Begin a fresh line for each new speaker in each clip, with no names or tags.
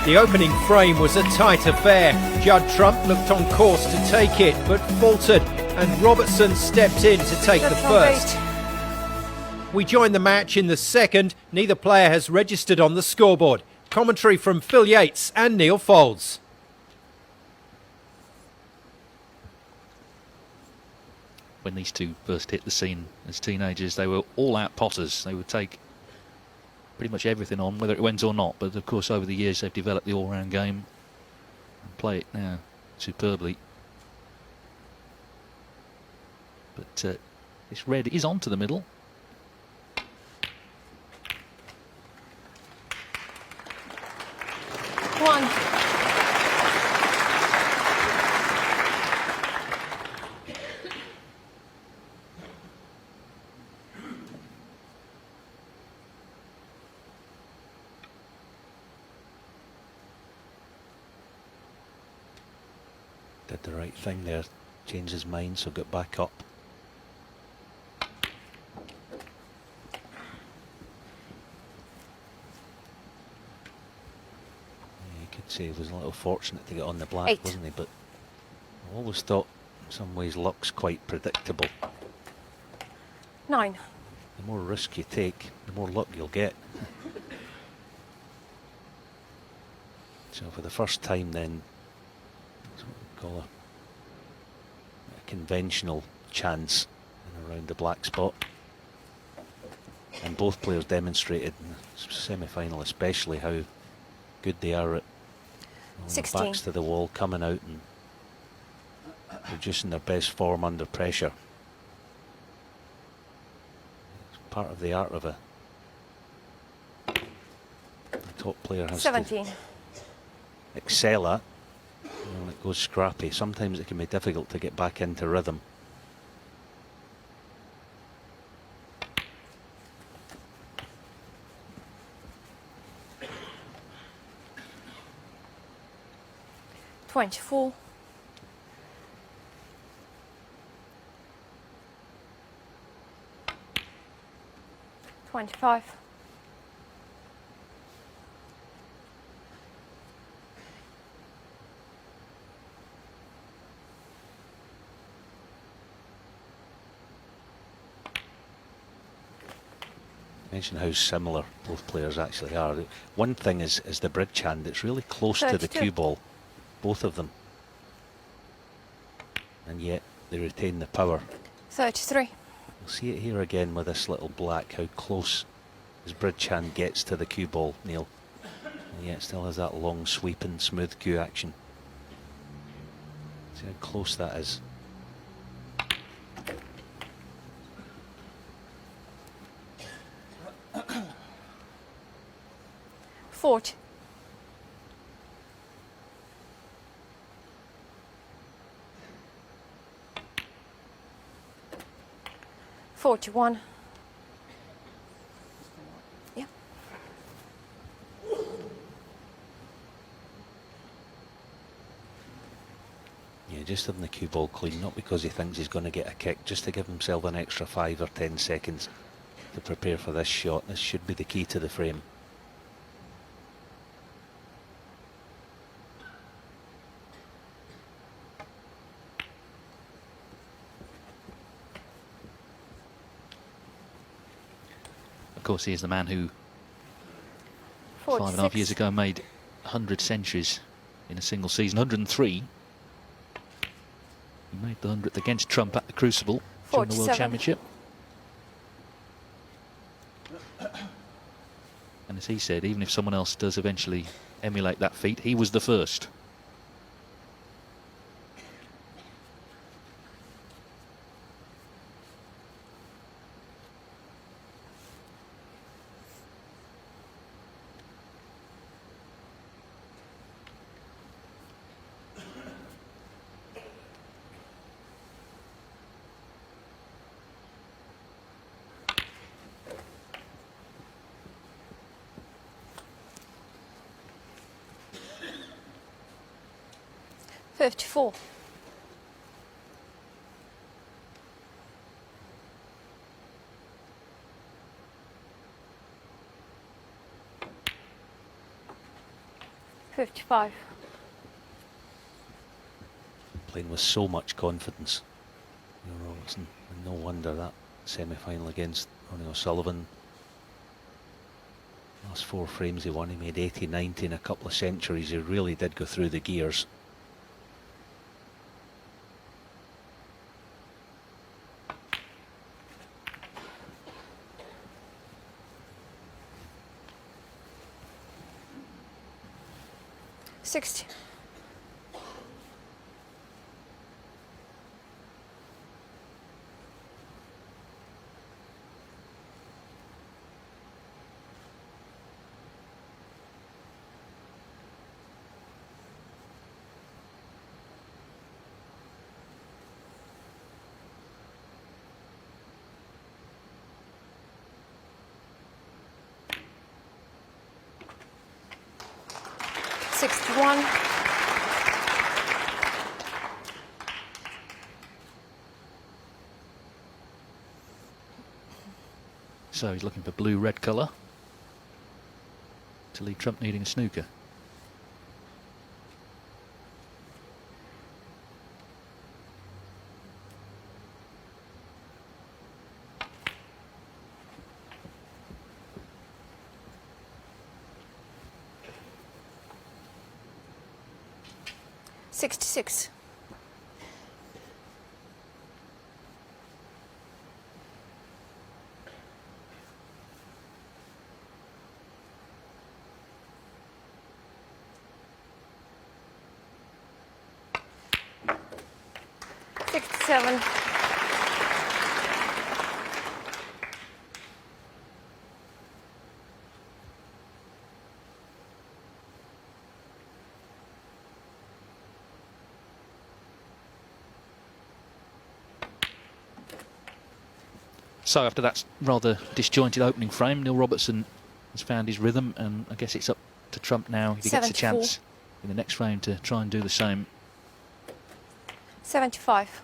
The opening frame was a tight affair. Judd Trump looked on course to take it, but faltered, and Robertson stepped in to take the first. We join the match in the second. Neither player has registered on the scoreboard. Commentary from Phil Yates and Neil Folds.
When these two first hit the scene as teenagers, they were all-out potters. They would take pretty much everything on, whether it went or not. But of course, over the years, they've developed the all-round game and play it now superbly. But this red is onto the middle.
One.
Did the right thing there, changed his mind, so got back up. You could say he was a little fortunate to get on the black,
8.
wasn't he? But I always thought in some ways luck's quite predictable.
9.
The more risk you take, the more luck you'll get. So for the first time then, that's what we call a conventional chance in around the black spot. And both players demonstrated in the semi-final especially how good they are at
16.
backs to the wall, coming out and producing their best form under pressure. It's part of the art of a top player has
17.
to excel at. When it goes scrappy, sometimes it can be difficult to get back into rhythm.
$24. 25.
Mention how similar both players actually are. One thing is the bridge hand. It's really close to the
32.
cue ball, both of them, and yet they retain the power.
33.
We'll see it here again with this little black, how close his bridge hand gets to the cue ball, Neil, and yet still has that long sweeping smooth cue action. See how close that is.
$40. 41. Yeah.
Yeah, just having the cue ball clean, not because he thinks he's going to get a kick, just to give himself an extra 5 or 10 seconds to prepare for this shot. This should be the key to the frame.
Of course, he is the man who
46.
5.5 years ago made 100 centuries in a single season, 103. He made the 100th against Trump at the Crucible during the World
47.
Championship. And as he said, even if someone else does eventually emulate that feat, he was the first.
$54. 55.
Playing with so much confidence. Robertson, and no wonder that semi-final against Ronnie O'Sullivan. Last 4 frames he won, he made 80, 90 in a couple of centuries. He really did go through the gears.
$60. $61.
So he's looking for blue-red colour to leave Trump needing a snooker.
$66. $67.
So after that rather disjointed opening frame, Neil Robertson has found his rhythm, and I guess it's up to Trump now if he gets a
74.
chance in the next frame to try and do the same.
75.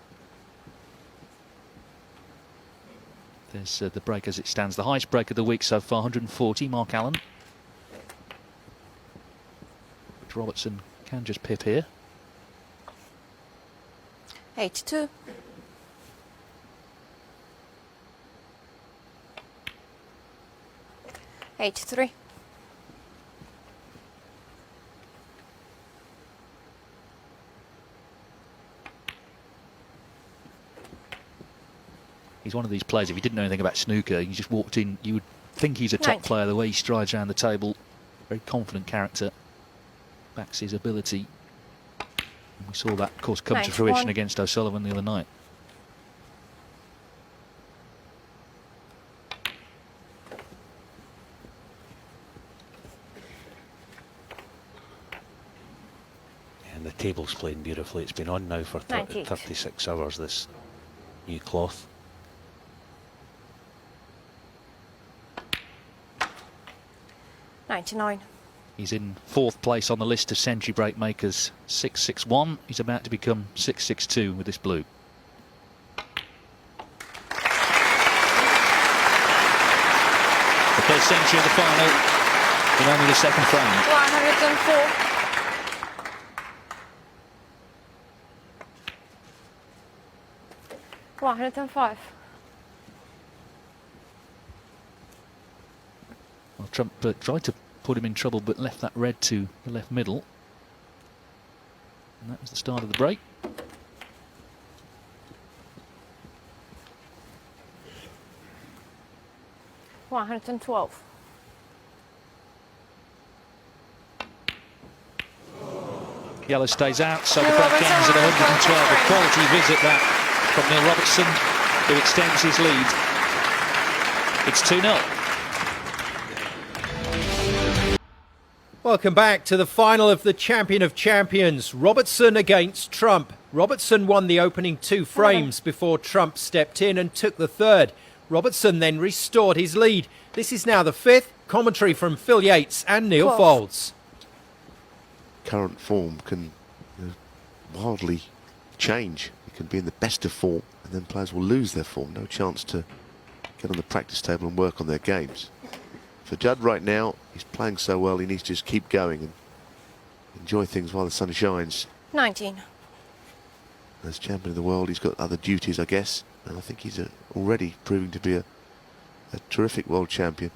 There's the break as it stands. The highest break of the week so far, 140, Mark Allen. Which Robertson can just pip here.
82. $83.
He's one of these players, if you didn't know anything about snooker, you just walked in, you would think he's a top
90.
player, the way he strides around the table. Very confident character. Backs his ability. And we saw that, of course, come to
91.
fruition against O'Sullivan the other night.
And the table's playing beautifully. It's been on now for
98.
36 hours, this new cloth.
$99.
He's in 4th place on the list of century break makers, 661. He's about to become 662 with this blue. The first century of the final in only the 2nd frame.
104. $105.
Well, Trump tried to put him in trouble but left that red to the left middle. And that was the start of the break.
$112.
Yellow stays out, so the
Neil
break
Robertson
ends at 112. A
on
quality visit that from Neil Robertson, who extends his lead. It's 2-0.
Welcome back to the final of the Champion of Champions, Robertson against Trump. Robertson won the opening 2 frames before Trump stepped in and took the 3rd. Robertson then restored his lead. This is now the 5th. Commentary from Phil Yates and Neil
12.
Folds.
Current form can wildly change. It can be in the best of form, and then players will lose their form. No chance to get on the practice table and work on their games. For Judd right now, he's playing so well, he needs to just keep going and enjoy things while the sun shines.
19.
As champion of the world, he's got other duties, I guess, and I think he's already proving to be a terrific world champion.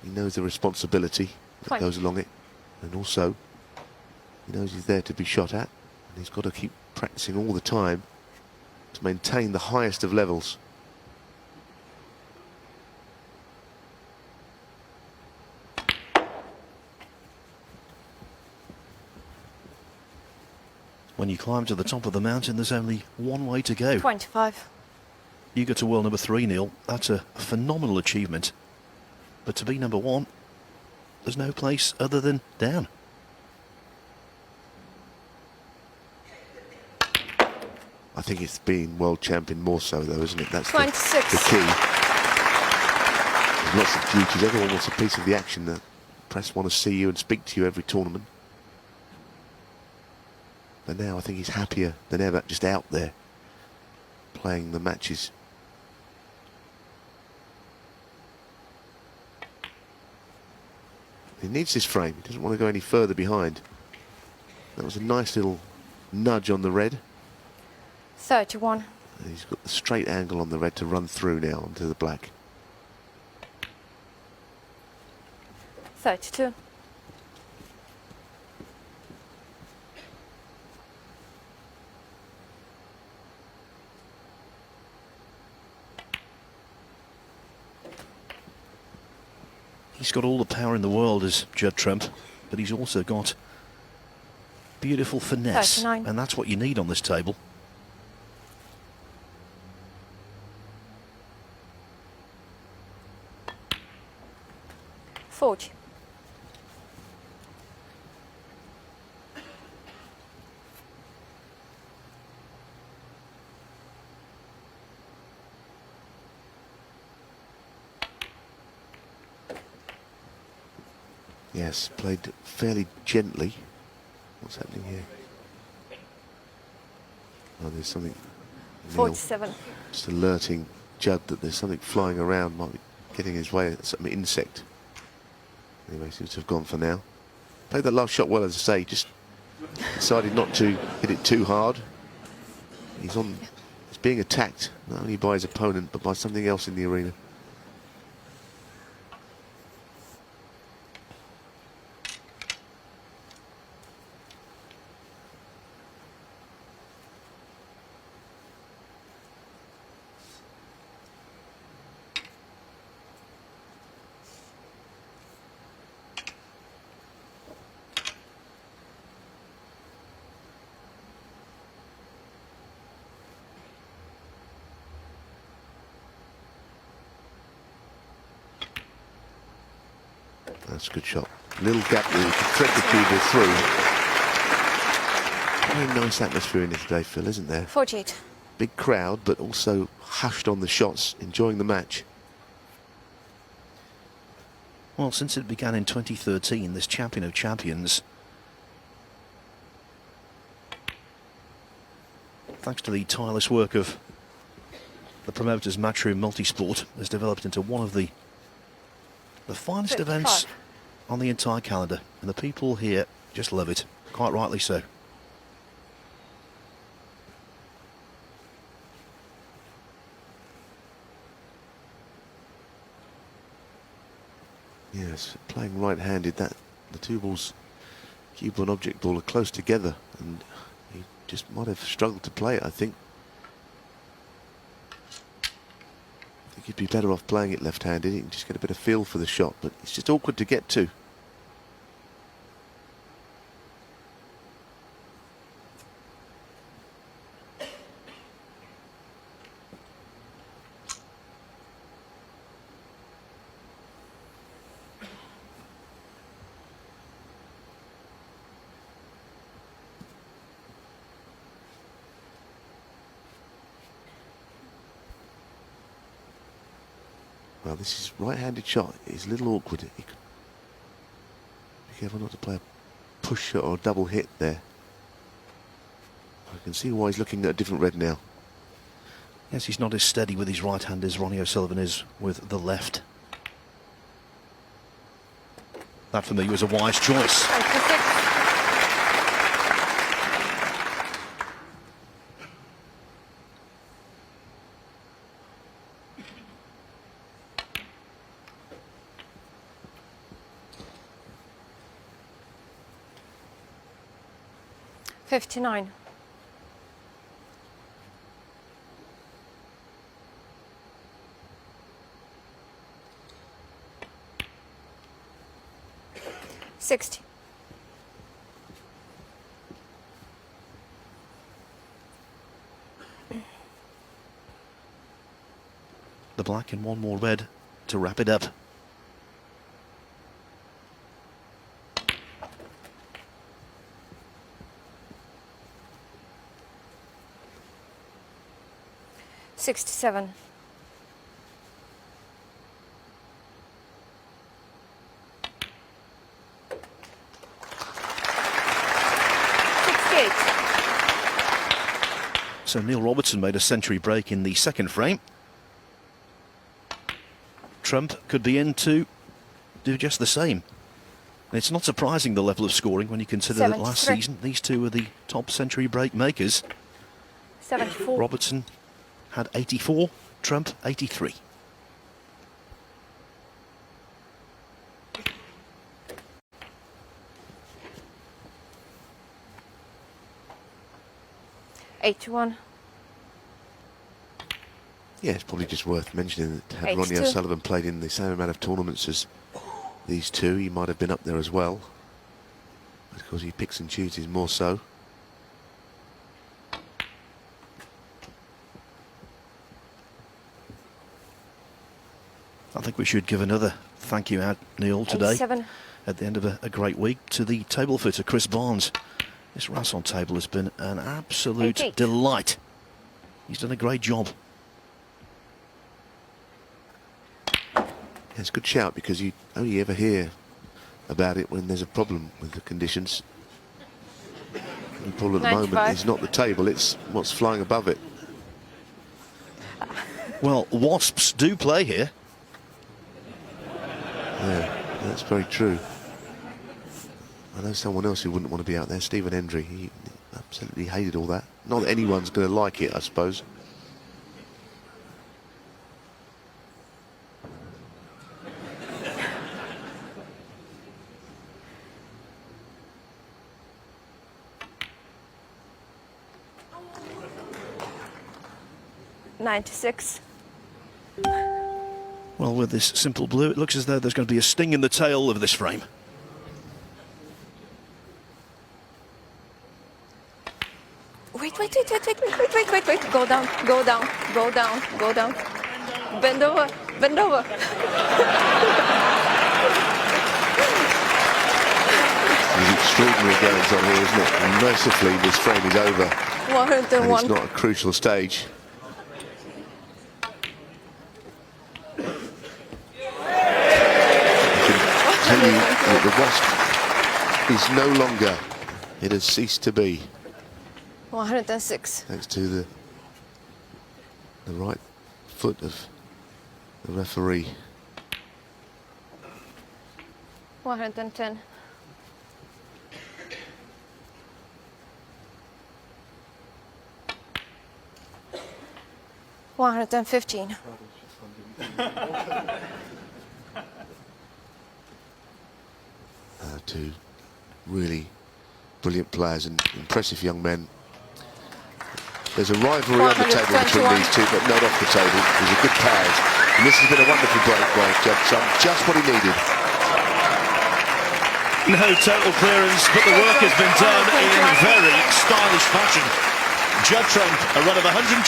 He knows the responsibility that goes along it, and also he knows he's there to be shot at, and he's got to keep practicing all the time to maintain the highest of levels.
When you climb to the top of the mountain, there's only one way to go.
25.
You go to world number 3, Neil. That's a phenomenal achievement. But to be number 1, there's no place other than down.
I think it's being world champion more so, though, isn't it? That's
26.
the key. There's lots of duties. Everyone wants a piece of the action. The press want to see you and speak to you every tournament. But now I think he's happier than ever, just out there playing the matches. He needs this frame. He doesn't want to go any further behind. That was a nice little nudge on the red.
31.
And he's got the straight angle on the red to run through now onto the black.
32.
He's got all the power in the world as Judd Trump, but he's also got beautiful finesse.
39.
And that's what you need on this table.
Forge.
Yes, played fairly gently. What's happening here? Oh, there's something. Neil
47.
just alerting Judd that there's something flying around, might be getting his way, some insect. Anyway, seems to have gone for now. Played that last shot well, as I say, just decided not to hit it too hard. He's being attacked, not only by his opponent, but by something else in the arena. That's a good shot. Little gap there, you can thread the cue ball through. Very nice atmosphere in here today, Phil, isn't there?
48.
Big crowd, but also hushed on the shots, enjoying the match.
Well, since it began in 2013, this champion of champions, thanks to the tireless work of the promoters Matchroom Multisport, has developed into one of the finest
55.
events on the entire calendar, and the people here just love it, quite rightly so.
Yes, playing right-handed, that the two balls, cue ball and object ball, are close together, and he just might have struggled to play it, I think. I think he'd be better off playing it left-handed. He can just get a bit of feel for the shot, but it's just awkward to get to. Well, this is right-handed shot. It's a little awkward. He could be careful not to play a push shot or a double hit there. I can see why he's looking at a different red now.
Yes, he's not as steady with his right hand as Ronnie O'Sullivan is with the left. That for me was a wise choice.
86. $59. $60.
The black and one more red to wrap it up.
$67.
So Neil Robertson made a century break in the second frame. Trump could be in to do just the same. And it's not surprising the level of scoring when you consider that last
73.
season these two were the top century break makers.
74.
Robertson had 84, Trump 83.
$81.
Yeah, it's probably just worth mentioning that had Ronnie
82.
O'Sullivan played in the same amount of tournaments as these two, he might have been up there as well. Because he picks and chooses more so.
I think we should give another thank you out, Neil, today
87.
at the end of a great week to the table fitter, Chris Barnes. This Rasson table has been an absolute
88.
delight. He's done a great job.
Yeah, it's a good shout because you only ever hear about it when there's a problem with the conditions. The problem at the moment
95.
is not the table, it's what's flying above it.
Well, wasps do play here.
Yeah, that's very true. I know someone else who wouldn't want to be out there, Stephen Hendry. He absolutely hated all that. Not that anyone's going to like it, I suppose.
$96.
Well, with this simple blue, it looks as though there's going to be a sting in the tail of this frame.
Wait. Go down. Bend over.
There's extraordinary goings on here, isn't it? And mercifully, this frame is over. And it's
101.
not a crucial stage. I can tell you that the Wasp is no longer. It has ceased to be.
106.
Thanks to the right foot of the referee.
110. $115.
Two really brilliant players and impressive young men. There's a rivalry on the table between
121.
these two, but not off the table. There's a good pairs. And this has been a wonderful break by Judd Trump, just what he needed.
No total clearance, but the work has been done in very stylish fashion. Judd Trump, a run of 121,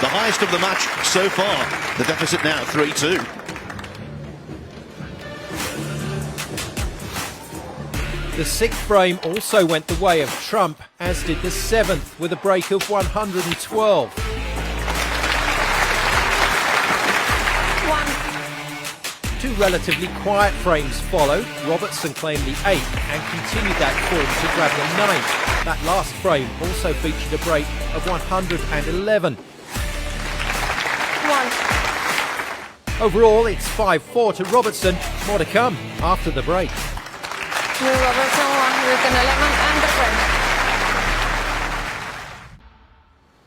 the highest of the match so far. The deficit now 3-2.
The sixth frame also went the way of Trump, as did the seventh, with a break of 112. Two relatively quiet frames followed. Robertson claimed the eighth and continued that form to grab the ninth. That last frame also featured a break of 111. Overall, it's 5-4 to Robertson. More to come after the break.
New Robertson 111 under frame.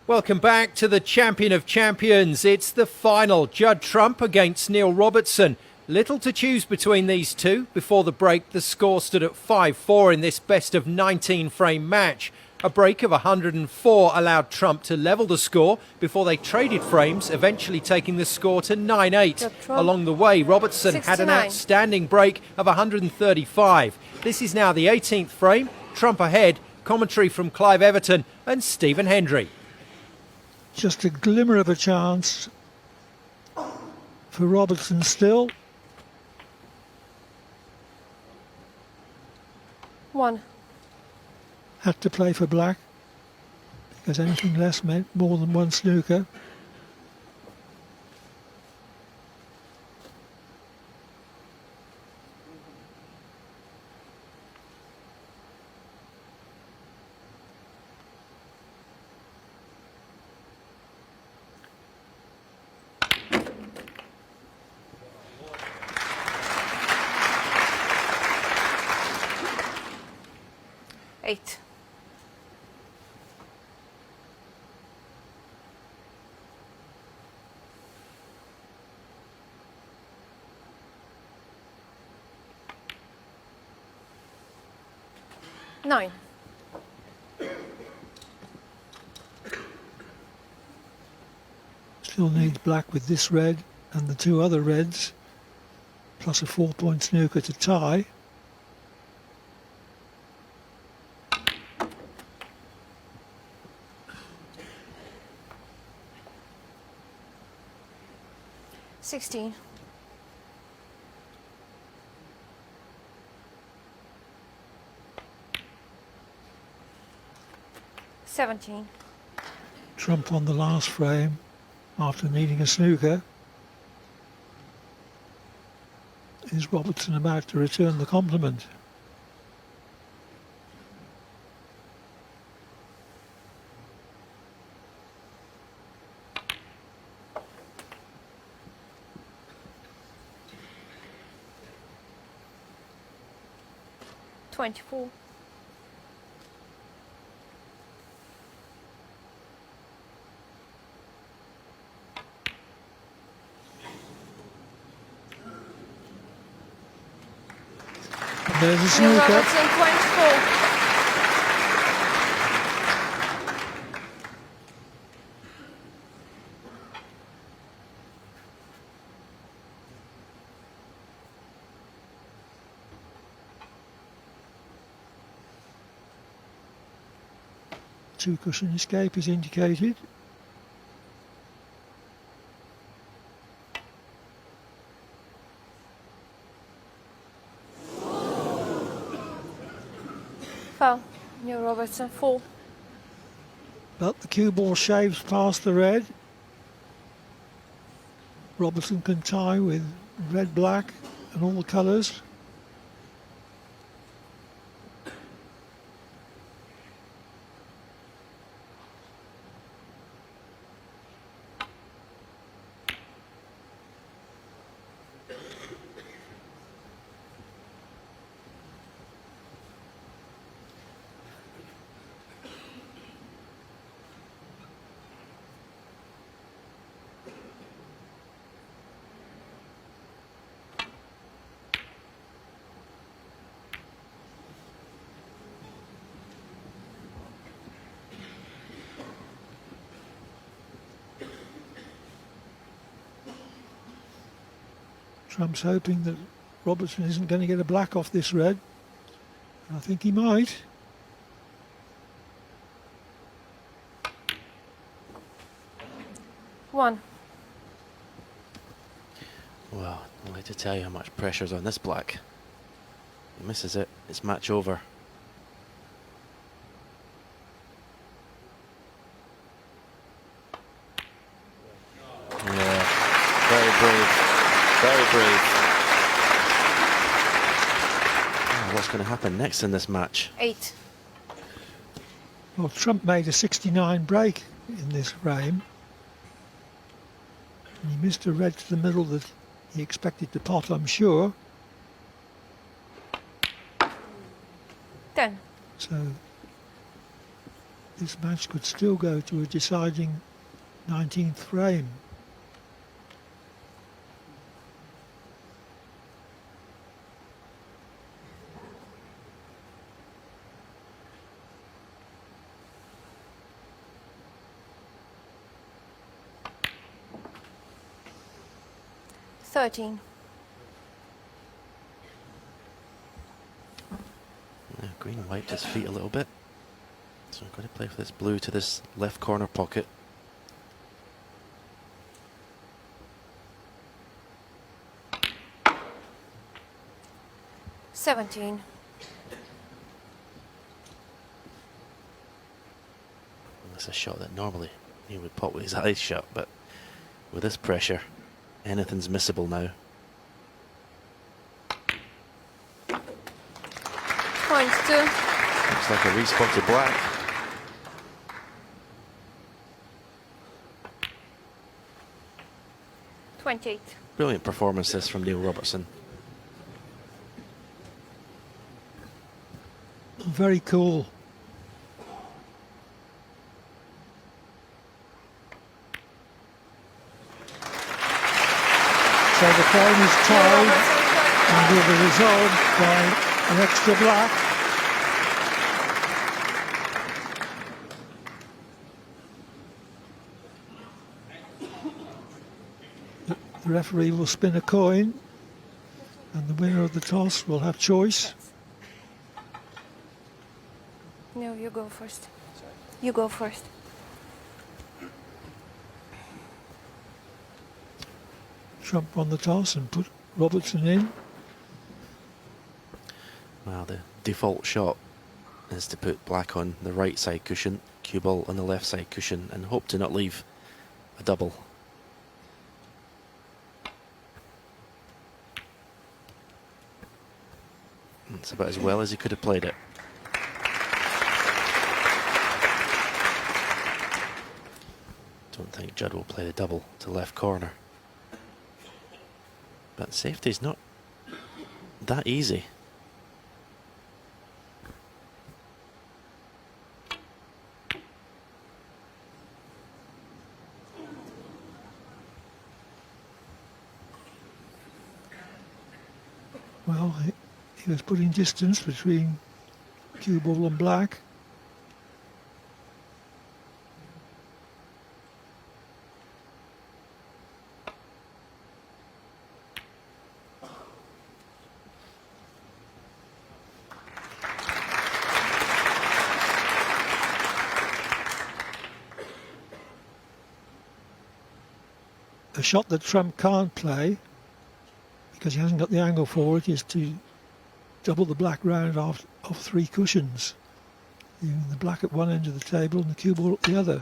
Welcome back to the champion of champions. It's the final. Judd Trump against Neil Robertson. Little to choose between these two. Before the break, the score stood at 5-4 in this best of 19 frame match. A break of 104 allowed Trump to level the score before they traded frames, eventually taking the score to 9-8. Along the way, Robertson had an
69.
outstanding break of 135. This is now the 18th frame. Trump ahead. Commentary from Clive Everton and Stephen Hendry.
Just a glimmer of a chance for Robertson still.
1.
Had to play for black because anything less meant more than one snooker.
Eight. Nine.
Still needs black with this red and the two other reds, plus a 4-point snooker to tie.
16. 17.
Trump on the last frame after needing a snooker. Is Robertson about to return the compliment?
$24.
There's a
New
snooker.
Robertson 24.
Two cushion escape is indicated.
Foul. New Robertson 4.
But the cue ball shaves past the red. Robertson can tie with red, black and all the colours. Trump's hoping that Robertson isn't going to get a black off this red. I think he might.
One.
Well, I'd like to tell you how much pressure's on this black. He misses it, it's match over. Yeah, very brave. Very brave. Oh, what's going to happen next in this match?
8.
Well, Trump made a 69 break in this frame. And he missed a red to the middle that he expected to pot, I'm sure.
10.
So this match could still go to a deciding 19th frame.
$13.
Yeah, Green wiped his feet a little bit. So I'm going to play for this blue to this left corner pocket.
$17.
That's a shot that normally he would pop with his eyes shut, but with this pressure, anything's missable now.
Points 2.
Looks like a respot to black.
$28.
Brilliant performance this from Neil Robertson.
Very cool. So the frame is tied and will be resolved by an extra black. The referee will spin a coin and the winner of the toss will have choice.
No, you go first. You go first.
Trump on the toss and put Robertson in.
Well, the default shot is to put black on the right side cushion, cue ball on the left side cushion, and hope to not leave a double. It's about as well as he could have played it. Don't think Judd will play the double to left corner. But safety's not that easy.
Well, he was putting distance between cue ball and black. A shot that Trump can't play, because he hasn't got the angle for it, is to double the black round off 3 cushions, leaving the black at one end of the table and the cue ball at the other.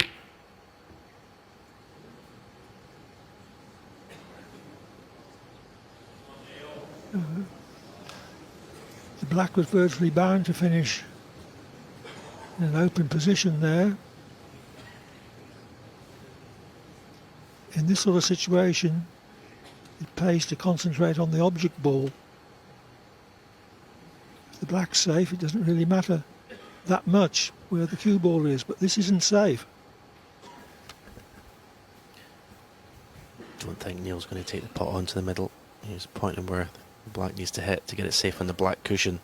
The black was virtually bound to finish in an open position there. In this sort of situation, it pays to concentrate on the object ball. If the black's safe, it doesn't really matter that much where the cue ball is, but this isn't safe.
Don't think Neil's going to take the pot onto the middle. He's pointing where the black needs to hit to get it safe on the black cushion.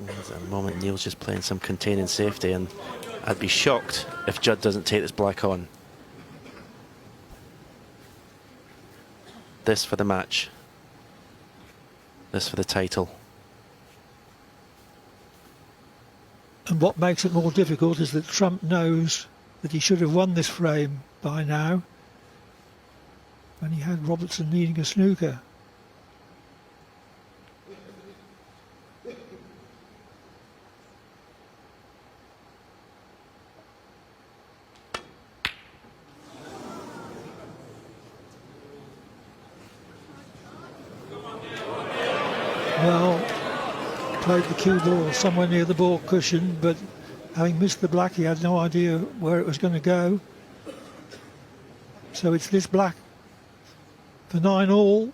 At the moment, Neil's just playing some containing safety, and I'd be shocked if Judd doesn't take this black on. This for the match. This for the title.
And what makes it more difficult is that Trump knows that he should have won this frame by now when he had Robertson needing a snooker. Well, played the cue ball somewhere near the ball cushion, but having missed the black, he had no idea where it was going to go. So it's this black for 9 all,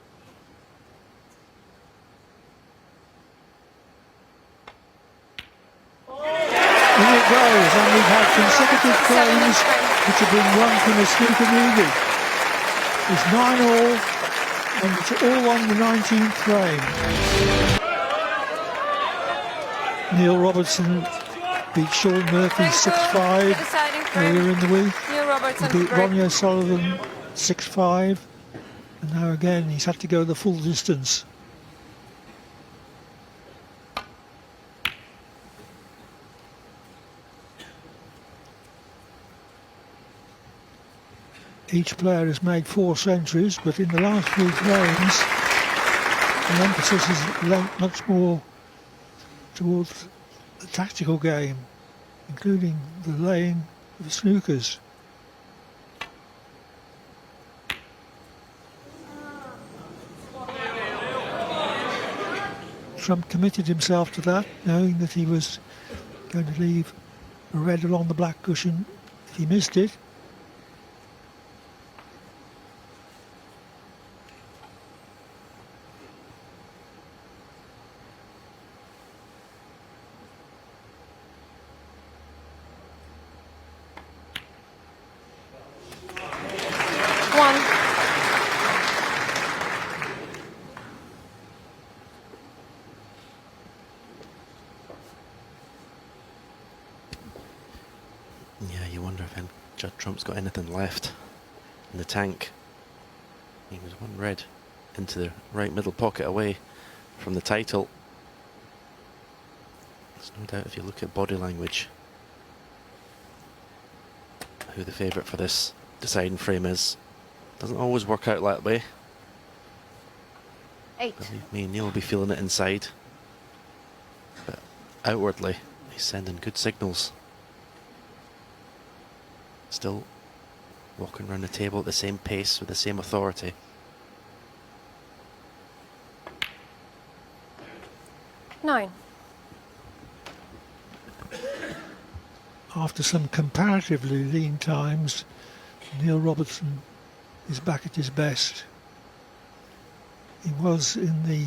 had consecutive frames which have been won from the snooker movie. It's 9-all, and it's all on the 19th frame. Neil Robertson beat Sean Murphy 6-5 earlier in the week.
Neil Robertson,
He beat
break.
Ronnie O'Sullivan 6-5, and now again he's had to go the full distance. Each player has made 4 centuries, but in the last few frames, the emphasis is lent much more towards the tactical game, including the laying of the snookers. Trump committed himself to that, knowing that he was going to leave a red along the black cushion if he missed it.
Yeah, you wonder if Judd Trump's got anything left in the tank. He was 1 red into the right middle pocket away from the title. There's no doubt if you look at body language who the favourite for this deciding frame is. Doesn't always work out that way.
8.
Believe me, Neil will be feeling it inside. But outwardly, he's sending good signals. Still walking around the table at the same pace with the same authority.
Nine.
After some comparatively lean times, Neil Robertson is back at his best. He was in the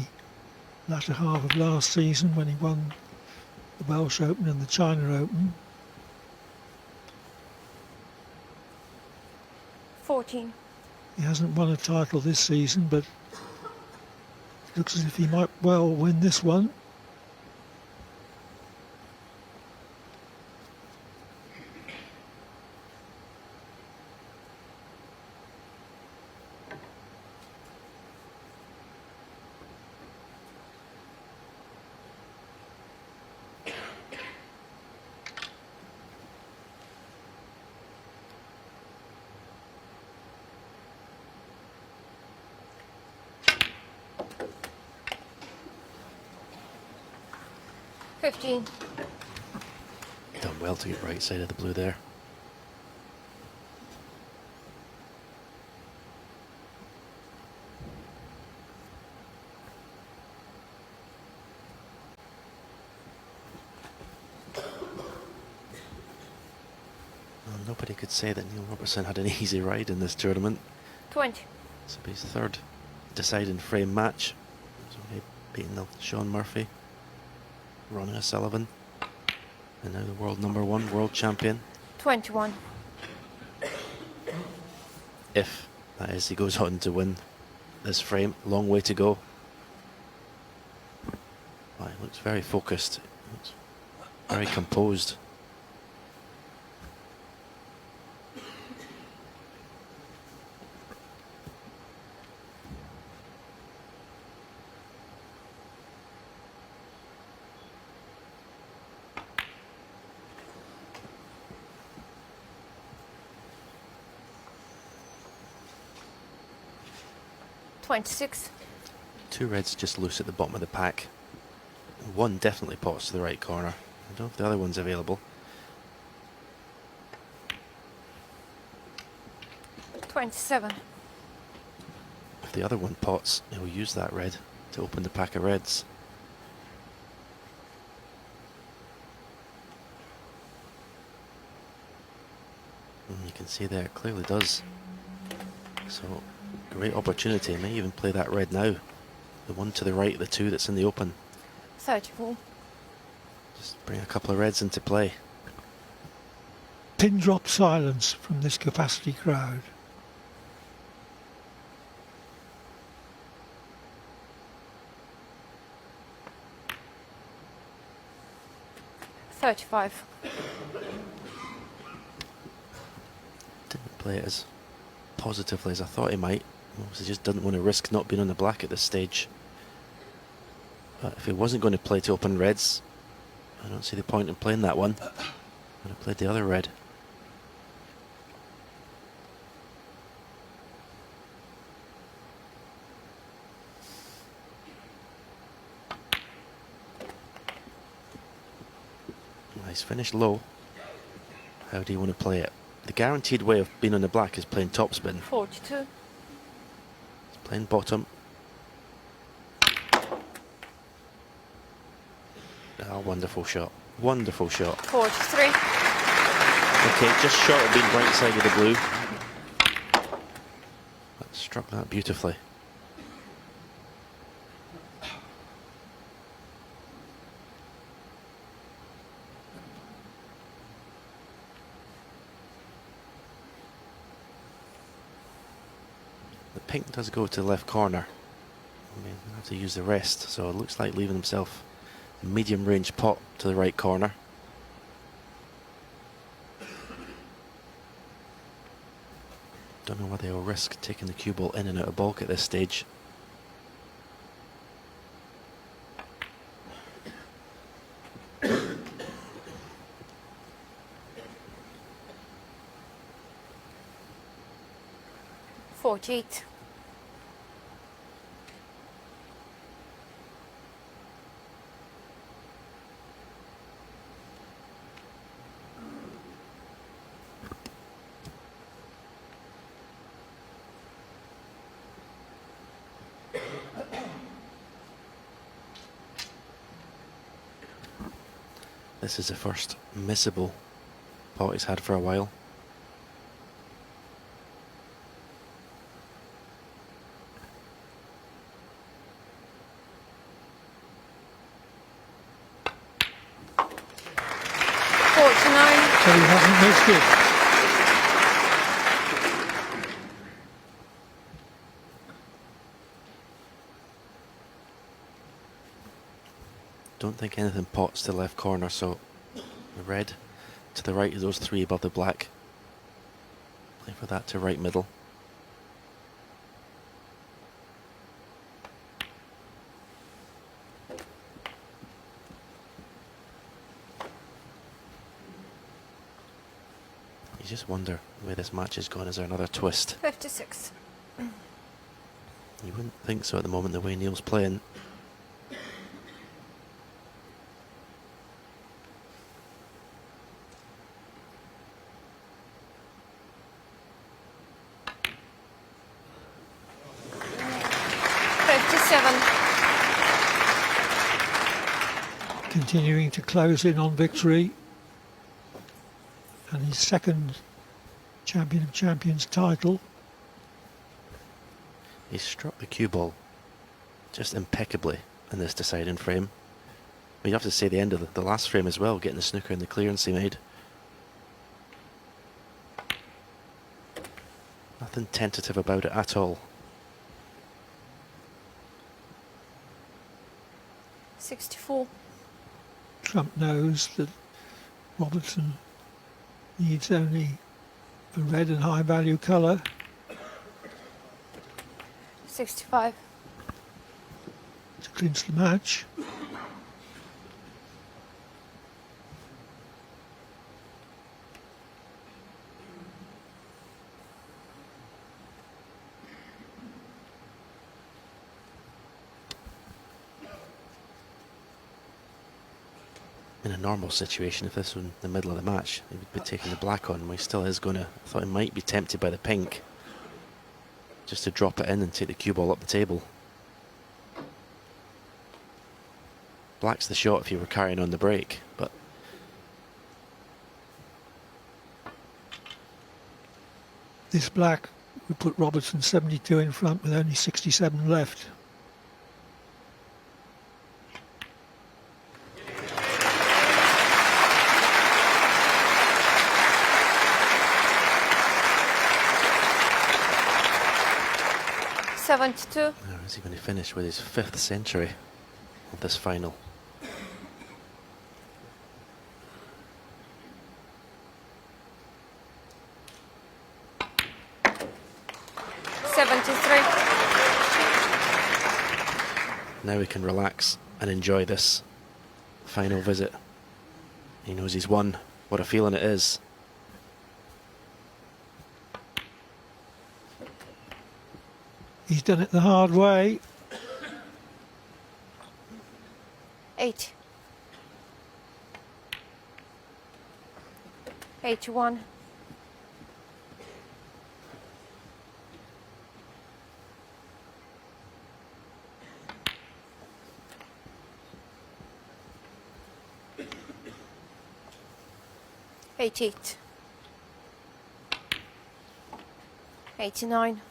latter half of last season when he won the Welsh Open and the China Open.
14.
He hasn't won a title this season, but it looks as if he might well win this one.
Done
well to get right side of the blue there. Well, nobody could say that Neil Robertson had an easy ride in this tournament.
20.
This will be his 3rd deciding frame match. So he beating Sean Murphy, Ronnie O'Sullivan, and now the world #1 world champion.
21.
If, that is, he goes on to win this frame. Long way to go. Well, he looks very focused. He looks very composed. Two reds just loose at the bottom of the pack. One definitely pots to the right corner. I don't know if the other one's available.
27.
If the other one pots, he'll use that red to open the pack of reds. And you can see there, it clearly does. So, great opportunity. May even play that red now. The one to the right, the two that's in the open.
34.
Just bring a couple of reds into play.
pin drop silence from this capacity crowd.
$35.
Didn't play it as positively as I thought he might. Obviously just didn't want to risk not being on the black at this stage. But if he wasn't going to play to open reds, I don't see the point in playing that one. I'd have played the other red. He's finished low. How do you want to play it? The guaranteed way of being on the black is playing topspin.
42.
He's playing bottom. Ah, wonderful shot. Wonderful shot.
43.
Okay, just short of being right side of the blue. But struck that beautifully. The pink does go to the left corner. I mean, he'll have to use the rest, so it looks like leaving himself a medium range pot to the right corner. Don't know whether he'll risk taking the cue ball in and out of bulk at this stage.
$48.
This is the first missable pot he's had for a while.
So he hasn't missed it.
Don't think anything pots to the left corner, so the red to the right of those three above the black. Play for that to right middle. You just wonder where this match is going. Is there another twist?
56.
You wouldn't think so at the moment, the way Neil's playing.
Continuing to close in on victory and his second Champion of Champions title.
He struck the cue ball just impeccably in this deciding frame. But you have to say the end of the last frame as well, getting the snooker and the clearance he made. Nothing tentative about it at all.
64.
Trump knows that Robertson needs only a red and high value colour.
65.
To clinch the match.
In a normal situation, if this was in the middle of the match, he would be taking the black on. He still is going to. I thought he might be tempted by the pink, just to drop it in and take the cue ball up the table. Black's the shot if you were carrying on the break, but
This black would put Robertson 72 in front with only 67 left.
72.
Now, is he going to finish with his 5th century of this final? Now we can relax and enjoy this final visit. He knows he's won. What a feeling it is.
He's done it the hard way.
80. 81. 88. 89.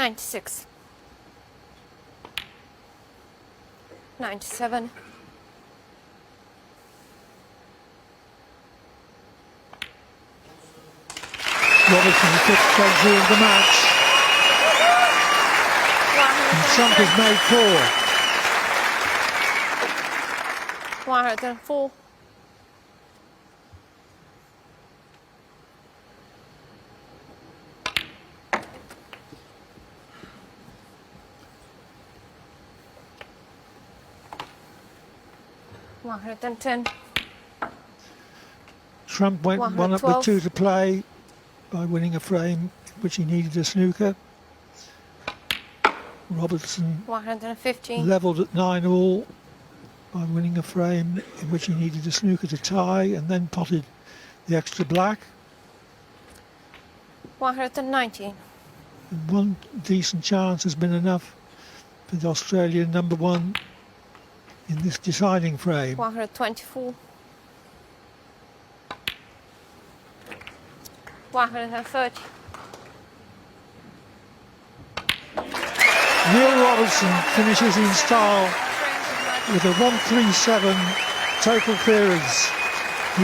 96. 97.
5th century of the match. And Trump has made 4.
104. 110.
Trump went 1 up with 2 to play by winning a frame in which he needed a snooker. Robertson
115.
levelled at 9-all by winning a frame in which he needed a snooker to tie, and then potted the extra black.
119.
And one decent chance has been enough for the Australian number 1 in this deciding frame.
124. 130.
Neil Robertson finishes in style with a 137 total clearance. He